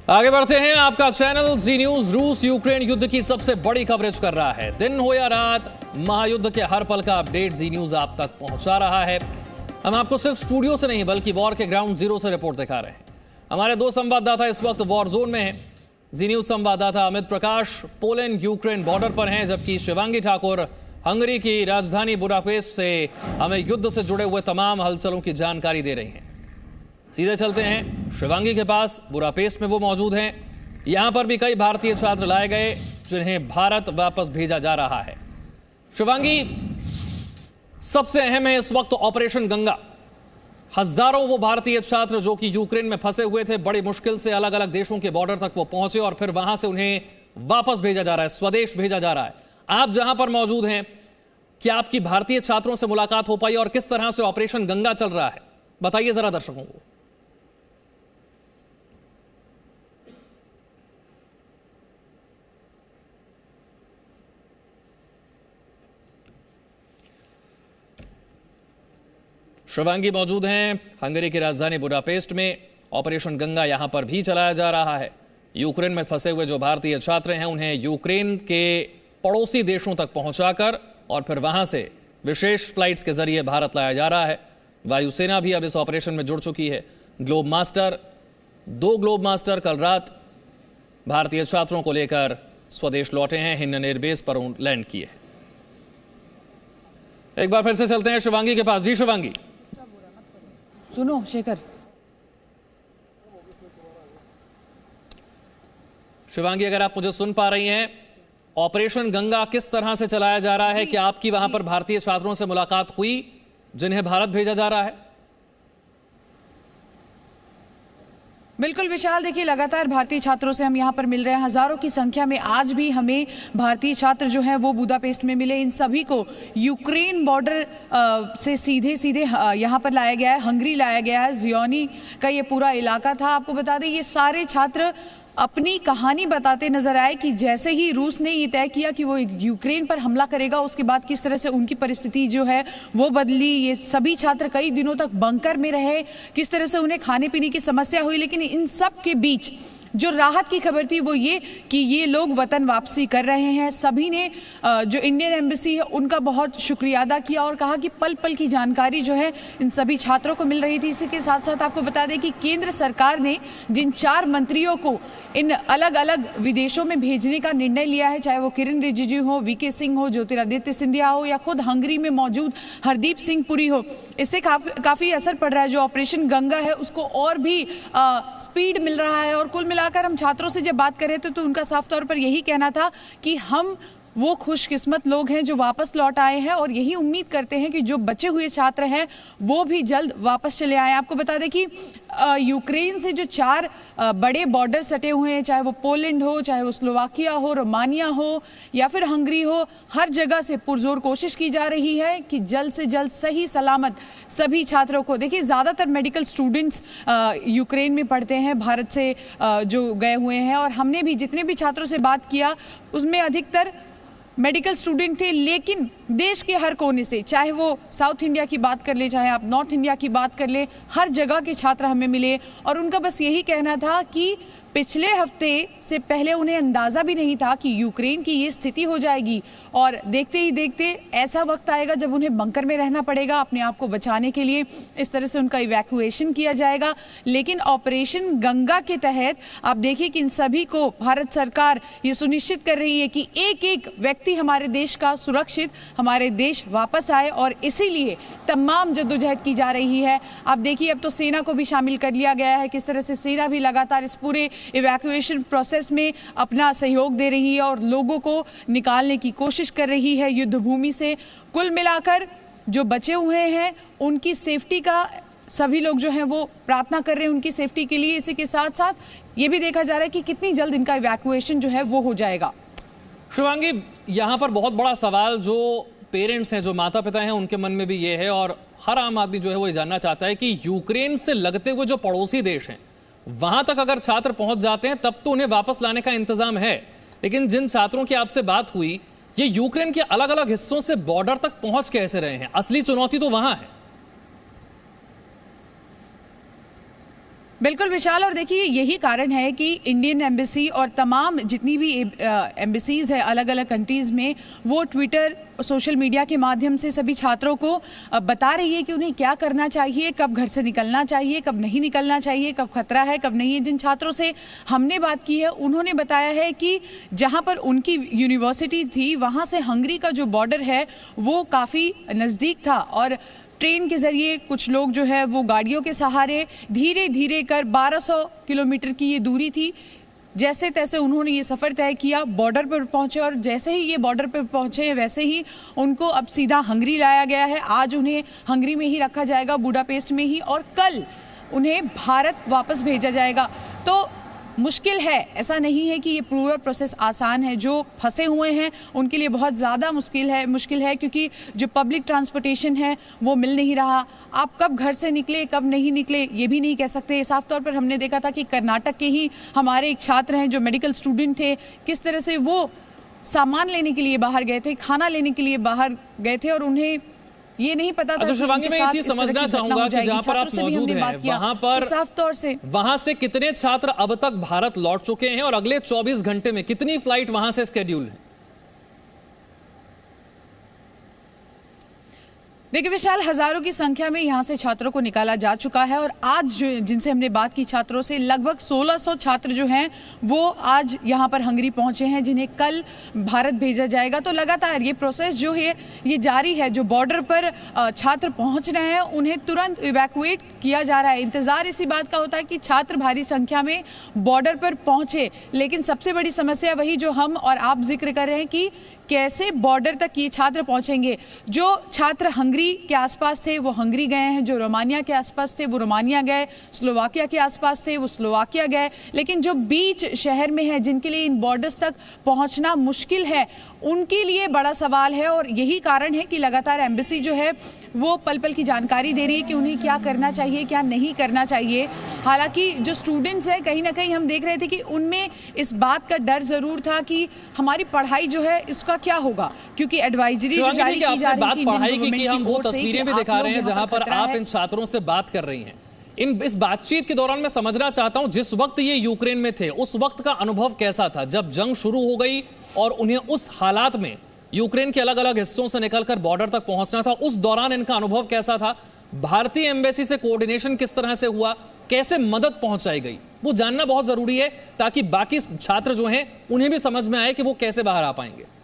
आगे बढ़ते हैं। आपका चैनल जी न्यूज रूस यूक्रेन युद्ध की सबसे बड़ी कवरेज कर रहा है। दिन हो या रात, महायुद्ध के हर पल का अपडेट जी न्यूज आप तक पहुंचा रहा है। हम आपको सिर्फ स्टूडियो से नहीं बल्कि वॉर के ग्राउंड जीरो से रिपोर्ट दिखा रहे हैं। हमारे दो संवाददाता इस वक्त वॉर जोन में हैं। जी न्यूज संवाददाता अमित प्रकाश पोलैंड यूक्रेन बॉर्डर पर हैं, जबकि शिवांगी ठाकुर हंगरी की राजधानी बुडापेस्ट से हमें युद्ध से जुड़े हुए तमाम हलचलों की जानकारी दे रही हैं। सीधे चलते हैं शिवांगी के पास। बुडापेस्ट में वो मौजूद हैं। यहां पर भी कई भारतीय छात्र लाए गए जिन्हें भारत वापस भेजा जा रहा है। शिवांगी, सबसे अहम है इस वक्त ऑपरेशन गंगा। हजारों वो भारतीय छात्र जो कि यूक्रेन में फंसे हुए थे, बड़ी मुश्किल से अलग अलग देशों के बॉर्डर तक वो पहुंचे और फिर वहां से उन्हें वापस भेजा जा रहा है, स्वदेश भेजा जा रहा है। आप जहां पर मौजूद हैं, क्या आपकी भारतीय छात्रों से मुलाकात हो पाई और किस तरह से ऑपरेशन गंगा चल रहा है, बताइए जरा दर्शकों को। शिवांगी मौजूद हैं हंगरी की राजधानी बुडापेस्ट में। ऑपरेशन गंगा यहां पर भी चलाया जा रहा है। यूक्रेन में फंसे हुए जो भारतीय छात्र हैं उन्हें यूक्रेन के पड़ोसी देशों तक पहुंचाकर और फिर वहां से विशेष फ्लाइट्स के जरिए भारत लाया जा रहा है। वायुसेना भी अब इस ऑपरेशन में जुड़ चुकी है। दो ग्लोब मास्टर कल रात भारतीय छात्रों को लेकर स्वदेश लौटे हैं, हिंडन एयरबेस पर लैंड किए। एक बार फिर से चलते हैं शिवांगी के पास। जी शिवांगी। सुनो शेखर। शिवांगी, अगर आप मुझे सुन पा रही हैं, ऑपरेशन गंगा किस तरह से चलाया जा रहा है? क्या आपकी वहां पर भारतीय छात्रों से मुलाकात हुई जिन्हें भारत भेजा जा रहा है? बिल्कुल विशाल, देखिए लगातार भारतीय छात्रों से हम यहाँ पर मिल रहे हैं, हजारों की संख्या में। आज भी हमें भारतीय छात्र जो हैं वो बुडापेस्ट में मिले। इन सभी को यूक्रेन बॉर्डर से सीधे यहाँ पर लाया गया है, हंगरी लाया गया है। ज़ियोनी का ये पूरा इलाका था। आपको बता दें, ये सारे छात्र अपनी कहानी बताते नजर आए कि जैसे ही रूस ने ये तय किया कि वो यूक्रेन पर हमला करेगा, उसके बाद किस तरह से उनकी परिस्थिति जो है वो बदली। ये सभी छात्र कई दिनों तक बंकर में रहे, किस तरह से उन्हें खाने पीने की समस्या हुई, लेकिन इन सब के बीच जो राहत की खबर थी वो ये कि ये लोग वतन वापसी कर रहे हैं। सभी ने जो इंडियन एम्बेसी है उनका बहुत शुक्रिया अदा किया और कहा कि पल पल की जानकारी जो है इन सभी छात्रों को मिल रही थी। इसी के साथ साथ आपको बता दें कि केंद्र सरकार ने जिन 4 मंत्रियों को इन अलग अलग विदेशों में भेजने का निर्णय लिया है, चाहे वो किरण रिजिजू हो, वीके सिंह हो, ज्योतिरादित्य सिंधिया हो या खुद हंगरी में मौजूद हरदीप सिंह पुरी हो, इससे काफ़ी असर पड़ रहा है। जो ऑपरेशन गंगा है उसको और भी स्पीड मिल रहा है। और कुल मिलाकर हम छात्रों से जब बात कर रहे थे तो उनका साफ तौर पर यही कहना था कि हम वो खुशकिस्मत लोग हैं जो वापस लौट आए हैं और यही उम्मीद करते हैं कि जो बचे हुए छात्र हैं वो भी जल्द वापस चले आए। आपको बता दें कि यूक्रेन से जो 4 बड़े बॉर्डर सटे हुए हैं, चाहे वो पोलैंड हो, चाहे वो स्लोवाकिया हो, रोमानिया हो या फिर हंगरी हो, हर जगह से पुरजोर कोशिश की जा रही है कि जल्द से जल्द सही सलामत सभी छात्रों को। देखिए, ज़्यादातर मेडिकल स्टूडेंट्स यूक्रेन में पढ़ते हैं, भारत से जो गए हुए हैं, और हमने भी जितने भी छात्रों से बात किया उसमें अधिकतर मेडिकल स्टूडेंट थे। लेकिन देश के हर कोने से, चाहे वो साउथ इंडिया की बात कर ले, चाहे आप नॉर्थ इंडिया की बात कर ले, हर जगह के छात्र हमें मिले और उनका बस यही कहना था कि पिछले हफ्ते से पहले उन्हें अंदाज़ा भी नहीं था कि यूक्रेन की ये स्थिति हो जाएगी और देखते ही देखते ऐसा वक्त आएगा जब उन्हें बंकर में रहना पड़ेगा अपने आप को बचाने के लिए। इस तरह से उनका इवैक्यूएशन किया जाएगा। लेकिन ऑपरेशन गंगा के तहत आप देखिए कि इन सभी को भारत सरकार ये सुनिश्चित कर रही है कि एक एक व्यक्ति हमारे देश का सुरक्षित हमारे देश वापस आए और इसीलिए तमाम जद्दोजहद की जा रही है। आप देखिए, अब तो सेना को भी शामिल कर लिया गया है, किस तरह से सेना भी लगातार इस पूरे इवैक्यूएशन प्रोसेस में अपना सहयोग दे रही है और लोगों को निकालने की कोशिश कर रही है युद्ध भूमि से। कुल मिलाकर जो बचे हुए हैं उनकी सेफ्टी का सभी लोग जो हैं वो प्रार्थना कर रहे हैं उनकी सेफ्टी के लिए। इसी के साथ साथ ये भी देखा जा रहा है कि कितनी जल्द इनका इवैक्यूएशन जो है वो हो जाएगा। शिवांगी, यहाँ पर बहुत बड़ा सवाल जो पेरेंट्स हैं, जो माता पिता हैं, उनके मन में भी ये है और हर आम आदमी जो है वो ये जानना चाहता है कि यूक्रेन से लगते हुए जो पड़ोसी देश हैं वहां तक अगर छात्र पहुंच जाते हैं तब तो उन्हें वापस लाने का इंतजाम है, लेकिन जिन छात्रों की आपसे बात हुई ये यूक्रेन के अलग अलग हिस्सों से बॉर्डर तक पहुंच कैसे रहे हैं? असली चुनौती तो वहां है। बिल्कुल विशाल, और देखिए यही कारण है कि इंडियन एम्बेसी और तमाम जितनी भी एम्बेसीज है अलग अलग कंट्रीज़ में, वो ट्विटर, सोशल मीडिया के माध्यम से सभी छात्रों को बता रही है कि उन्हें क्या करना चाहिए, कब घर से निकलना चाहिए, कब नहीं निकलना चाहिए, कब खतरा है, कब नहीं है। जिन छात्रों से हमने बात की है उन्होंने बताया है कि जहां पर उनकी यूनिवर्सिटी थी वहां से हंगरी का जो बॉर्डर है वो काफ़ी नज़दीक था, और ट्रेन के ज़रिए कुछ लोग जो है वो गाड़ियों के सहारे धीरे धीरे कर 1200 किलोमीटर की ये दूरी थी, जैसे तैसे उन्होंने ये सफ़र तय किया, बॉर्डर पर पहुंचे, और जैसे ही ये बॉर्डर पर पहुंचे वैसे ही उनको अब सीधा हंगरी लाया गया है। आज उन्हें हंगरी में ही रखा जाएगा, बुडापेस्ट में ही, और कल उन्हें भारत वापस भेजा जाएगा। तो मुश्किल है, ऐसा नहीं है कि ये पूरा प्रोसेस आसान है। जो फंसे हुए हैं उनके लिए बहुत ज़्यादा मुश्किल है क्योंकि जो पब्लिक ट्रांसपोर्टेशन है वो मिल नहीं रहा। आप कब घर से निकले कब नहीं निकले ये भी नहीं कह सकते। साफ तौर पर हमने देखा था कि कर्नाटक के ही हमारे एक छात्र हैं जो मेडिकल स्टूडेंट थे, किस तरह से वो सामान लेने के लिए बाहर गए थे, खाना लेने के लिए बाहर गए थे, और उन्हें ये नहीं पता था। शिवांगी, मैं ये चीज समझना चाहूंगा कि जहां पर आप मौजूद हैं वहां पर तो साफ तौर से वहां से कितने छात्र अब तक भारत लौट चुके हैं और अगले 24 घंटे में कितनी फ्लाइट वहां से स्केड्यूल है? देखिए विशाल, हजारों की संख्या में यहाँ से छात्रों को निकाला जा चुका है, और आज जो जिनसे हमने बात की छात्रों से, लगभग 1600 छात्र जो हैं वो आज यहाँ पर हंगरी पहुँचे हैं, जिन्हें कल भारत भेजा जाएगा। तो लगातार ये प्रोसेस जो है ये जारी है। जो बॉर्डर पर छात्र पहुँच रहे हैं उन्हें तुरंत इवैक्यूएट किया जा रहा है। इंतज़ार इसी बात का होता है कि छात्र भारी संख्या में बॉर्डर पर पहुँचे, लेकिन सबसे बड़ी समस्या वही जो हम और आप जिक्र कर रहे हैं कि कैसे बॉर्डर तक ये छात्र पहुंचेंगे। जो छात्र हंगरी के आसपास थे वो हंगरी गए हैं, जो रोमानिया के आसपास थे वो रोमानिया गए, स्लोवाकिया के आसपास थे वो स्लोवाकिया गए, लेकिन जो बीच शहर में है जिनके लिए इन बॉर्डर्स तक पहुंचना मुश्किल है उनके लिए बड़ा सवाल है। और यही कारण है कि लगातार एम्बेसी जो है वो पल पल की जानकारी दे रही है कि उन्हें क्या करना चाहिए क्या नहीं करना चाहिए। हालांकि जो स्टूडेंट्स हैं कहीं ना कहीं हम देख रहे थे कि उनमें इस बात का डर जरूर था कि हमारी पढ़ाई जो है इसका क्या होगा, क्योंकि एडवाइजरी जो जारी की जा रही थी पढ़ाई की हम वो तस्वीरें भी दिखा रहे हैं जहां पर आप इन छात्रों से बात कर रही हैं। इस बातचीत के दौरान मैं समझना चाहता हूं, जिस वक्त ये यूक्रेन में थे उस वक्त का अनुभव कैसा था जब जंग शुरू हो गई और उन्हें उस हालात में यूक्रेन के अलग अलग हिस्सों से निकलकर बॉर्डर तक पहुंचना था। उस दौरान इनका अनुभव कैसा था? भारतीय एम्बेसी से कोऑर्डिनेशन किस तरह से हुआ, कैसे मदद पहुंचाई गई, वो जानना बहुत जरूरी है ताकि बाकी छात्र जो हैं उन्हें भी समझ में आए कि वो कैसे बाहर आ पाएंगे।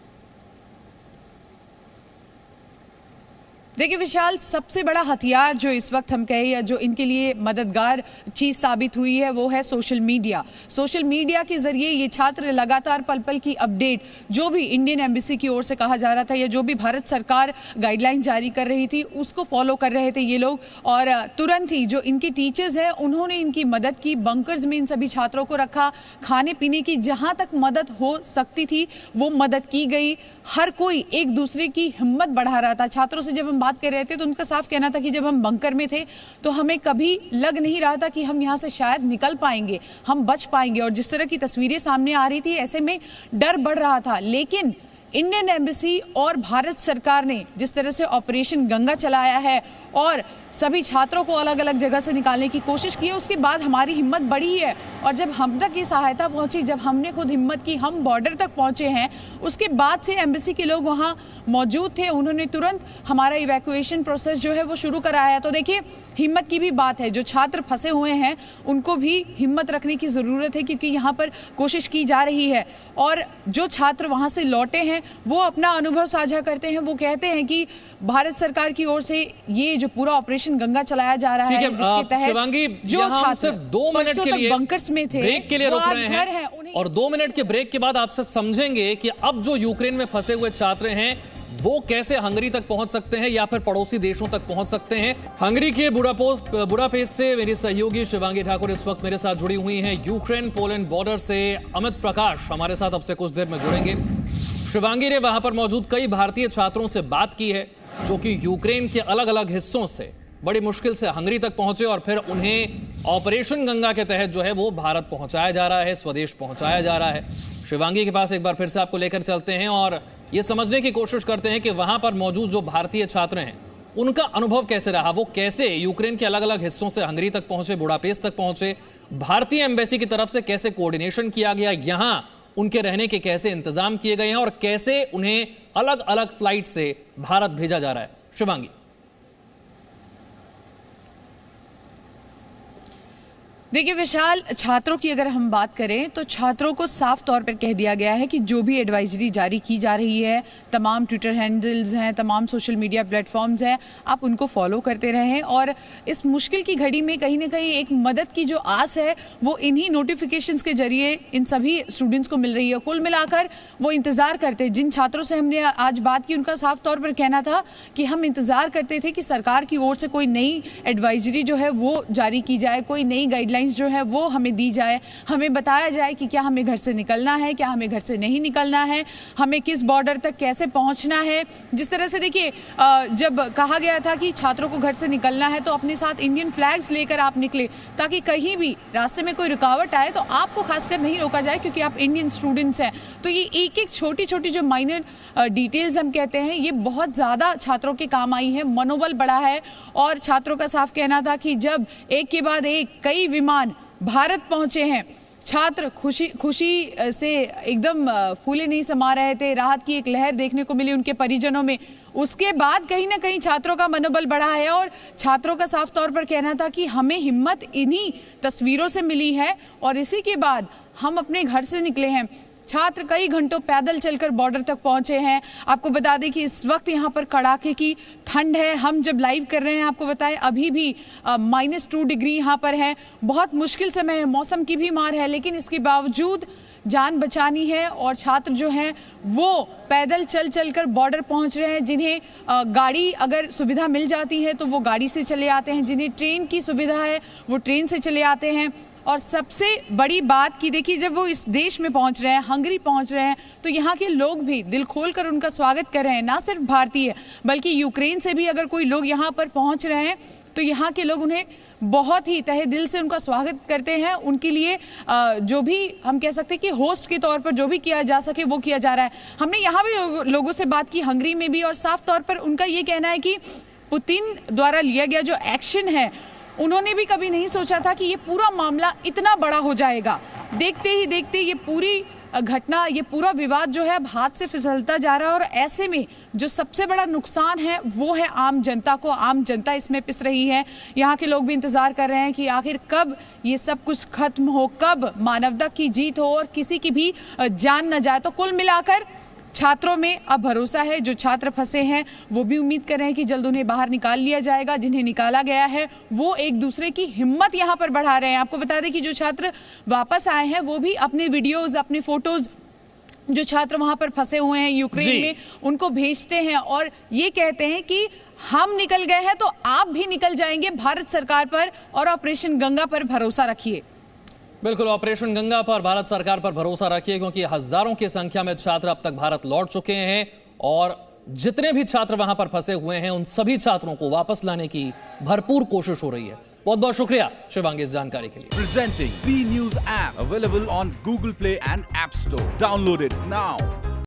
देखिए विशाल, सबसे बड़ा हथियार जो इस वक्त हम कहें या जो इनके लिए मददगार चीज़ साबित हुई है वो है सोशल मीडिया। सोशल मीडिया के ज़रिए ये छात्र लगातार पल पल की अपडेट जो भी इंडियन एम्बेसी की ओर से कहा जा रहा था या जो भी भारत सरकार गाइडलाइन जारी कर रही थी उसको फॉलो कर रहे थे ये लोग, और तुरंत ही जो इनके टीचर्स हैं उन्होंने इनकी मदद की। बंकर्स में इन सभी छात्रों को रखा, खाने पीने की जहाँ तक मदद हो सकती थी वो मदद की गई। हर कोई एक दूसरे की हिम्मत बढ़ा रहा था। छात्रों से जब हम बात कर रहे थे तो उनका साफ कहना था कि जब हम बंकर में थे तो हमें कभी लग नहीं रहा था कि हम यहाँ से शायद निकल पाएंगे, हम बच पाएंगे, और जिस तरह की तस्वीरें सामने आ रही थी ऐसे में डर बढ़ रहा था। लेकिन इंडियन एम्बेसी और भारत सरकार ने जिस तरह से ऑपरेशन गंगा चलाया है और सभी छात्रों को अलग अलग जगह से निकालने की कोशिश की है, उसके बाद हमारी हिम्मत बढ़ी है। और जब हम तक ये सहायता पहुंची, जब हमने खुद हिम्मत की, हम बॉर्डर तक पहुंचे हैं, उसके बाद से एम्बेसी के लोग वहां मौजूद थे, उन्होंने तुरंत हमारा इवैक्यूएशन प्रोसेस जो है वो शुरू कराया। तो देखिए हिम्मत की भी बात है, जो छात्र फंसे हुए हैं उनको भी हिम्मत रखने की ज़रूरत है क्योंकि यहाँ पर कोशिश की जा रही है। और जो छात्र वहाँ से लौटे हैं वो अपना अनुभव साझा करते हैं। वो कहते हैं कि भारत सरकार की ओर से ये जो पूरा ऑपरेशन गंगा चलाया जा रहा है जिसके तहत जो छात्र 2 मिनट के लिए बंकर्स में थे ब्रेक के लिए रुक रहे हैं, और 2 मिनट के ब्रेक के बाद आपसे समझेंगे कि अब जो यूक्रेन में फंसे हुए छात्र हैं वो कैसे हंगरी तक पहुंच सकते हैं या फिर पड़ोसी देशों तक पहुंच सकते हैं। हंगरी के बुडापेस्ट से मेरी सहयोगी शिवांगी ठाकुर इस वक्त मेरे साथ जुड़ी हुई हैं। यूक्रेन पोलैंड बॉर्डर से अमित प्रकाश हमारे साथ अब से कुछ देर में जुड़ेंगे। शिवांगी ने वहां पर मौजूद कई भारतीय छात्रों से बात की है जो कि यूक्रेन के अलग अलग हिस्सों से बड़ी मुश्किल से हंगरी तक पहुंचे और फिर उन्हें ऑपरेशन गंगा के तहत जो है वो भारत पहुंचाया जा रहा है, स्वदेश पहुंचाया जा रहा है। शिवांगी के पास एक बार फिर से आपको लेकर चलते हैं और ये समझने की कोशिश करते हैं कि वहां पर मौजूद जो भारतीय छात्र हैं उनका अनुभव कैसे रहा, वो कैसे यूक्रेन के अलग अलग हिस्सों से हंगरी तक पहुंचे, बुडापेस्ट तक पहुंचे, भारतीय एम्बेसी की तरफ से कैसे कोऑर्डिनेशन किया गया, यहां उनके रहने के कैसे इंतजाम किए गए हैं और कैसे उन्हें अलग अलग फ्लाइट से भारत भेजा जा रहा है। शिवांगी। देखिए विशाल, छात्रों की अगर हम बात करें तो छात्रों को साफ तौर पर कह दिया गया है कि जो भी एडवाइजरी जारी की जा रही है, तमाम ट्विटर हैंडल्स हैं, तमाम सोशल मीडिया प्लेटफॉर्म्स हैं, आप उनको फॉलो करते रहें और इस मुश्किल की घड़ी में कहीं ना कहीं एक मदद की जो आस है वो इन्हीं नोटिफिकेशंस के जरिए इन सभी स्टूडेंट्स को मिल रही है। कुल मिलाकर वो इंतज़ार करते, जिन छात्रों से हमने आज बात की उनका साफ तौर पर कहना था कि हम इंतज़ार करते थे कि सरकार की ओर से कोई नई एडवाइजरी जो है वो जारी की जाए, कोई नई गाइडलाइन जो है वो हमें दी जाए, हमें बताया जाए कि क्या हमें घर से निकलना है, क्या हमें घर से नहीं निकलना है, हमें किस बॉर्डर तक कैसे पहुंचना है। जिस तरह से देखिए जब कहा गया था कि छात्रों को घर से निकलना है तो अपने साथ इंडियन फ्लैग्स लेकर आप निकले ताकि कहीं भी रास्ते में कोई रुकावट आए तो आपको खासकर नहीं रोका जाए क्योंकि आप इंडियन स्टूडेंट्स हैं। तो ये एक एक छोटी छोटी जो माइनर डिटेल्स हम कहते हैं ये बहुत ज़्यादा छात्रों के काम आई है, मनोबल बढ़ा है और छात्रों का साफ कहना था कि जब एक के बाद एक कई विमान भारत पहुंचे हैं, छात्र खुशी से एकदम फूले नहीं समा रहे थे, राहत की एक लहर देखने को मिली उनके परिजनों में। उसके बाद कहीं ना कहीं छात्रों का मनोबल बढ़ा है और छात्रों का साफ तौर पर कहना था कि हमें हिम्मत इन्हीं तस्वीरों से मिली है और इसी के बाद हम अपने घर से निकले हैं। छात्र कई घंटों पैदल चलकर बॉर्डर तक पहुंचे हैं। आपको बता दें कि इस वक्त यहाँ पर कड़ाके की ठंड है। हम जब लाइव कर रहे हैं आपको बताएं अभी भी -2 डिग्री यहाँ पर है। बहुत मुश्किल समय है, मौसम की भी मार है, लेकिन इसके बावजूद जान बचानी है और छात्र जो हैं वो पैदल चल कर बॉर्डर पहुंच रहे हैं। जिन्हें गाड़ी अगर सुविधा मिल जाती है तो वो गाड़ी से चले आते हैं, जिन्हें ट्रेन की सुविधा है वो ट्रेन से चले आते हैं। और सबसे बड़ी बात कि देखिए जब वो इस देश में पहुंच रहे हैं, हंगरी पहुंच रहे हैं, तो यहाँ के लोग भी दिल खोल कर उनका स्वागत कर रहे हैं। ना सिर्फ भारतीय बल्कि यूक्रेन से भी अगर कोई लोग यहाँ पर पहुंच रहे हैं तो यहाँ के लोग उन्हें बहुत ही तहे दिल से उनका स्वागत करते हैं। उनके लिए जो भी हम कह सकते हैं कि होस्ट के तौर पर जो भी किया जा सके वो किया जा रहा है। हमने यहाँ भी लोगों से बात की हंगरी में भी और साफ तौर पर उनका ये कहना है कि पुतिन द्वारा लिया गया जो एक्शन है उन्होंने भी कभी नहीं सोचा था कि ये पूरा मामला इतना बड़ा हो जाएगा। देखते ही देखते ये पूरी घटना, ये पूरा विवाद जो है अब हाथ से फिसलता जा रहा है और ऐसे में जो सबसे बड़ा नुकसान है वो है आम जनता को। आम जनता इसमें पिस रही है। यहाँ के लोग भी इंतजार कर रहे हैं कि आखिर कब ये सब कुछ खत्म हो, कब मानवता की जीत हो और किसी की भी जान न जाए। तो कुल मिलाकर छात्रों में अब भरोसा है। जो छात्र फंसे हैं वो भी उम्मीद कर रहे हैं कि जल्द उन्हें बाहर निकाल लिया जाएगा। जिन्हें निकाला गया है वो एक दूसरे की हिम्मत यहाँ पर बढ़ा रहे हैं। आपको बता दें कि जो छात्र वापस आए हैं वो भी अपने वीडियोस, अपने फोटोज जो छात्र वहां पर फंसे हुए हैं यूक्रेन में उनको भेजते हैं और ये कहते हैं कि हम निकल गए हैं तो आप भी निकल जाएंगे। भारत सरकार पर और ऑपरेशन गंगा पर भरोसा रखिए। बिल्कुल, ऑपरेशन गंगा पर भारत सरकार पर भरोसा रखिए क्योंकि हजारों की संख्या में छात्र अब तक भारत लौट चुके हैं और जितने भी छात्र वहां पर फंसे हुए हैं उन सभी छात्रों को वापस लाने की भरपूर कोशिश हो रही है। बहुत बहुत शुक्रिया शिवांगी इस जानकारी के लिए। Presenting B News app available on Google Play and App Store. Download it now.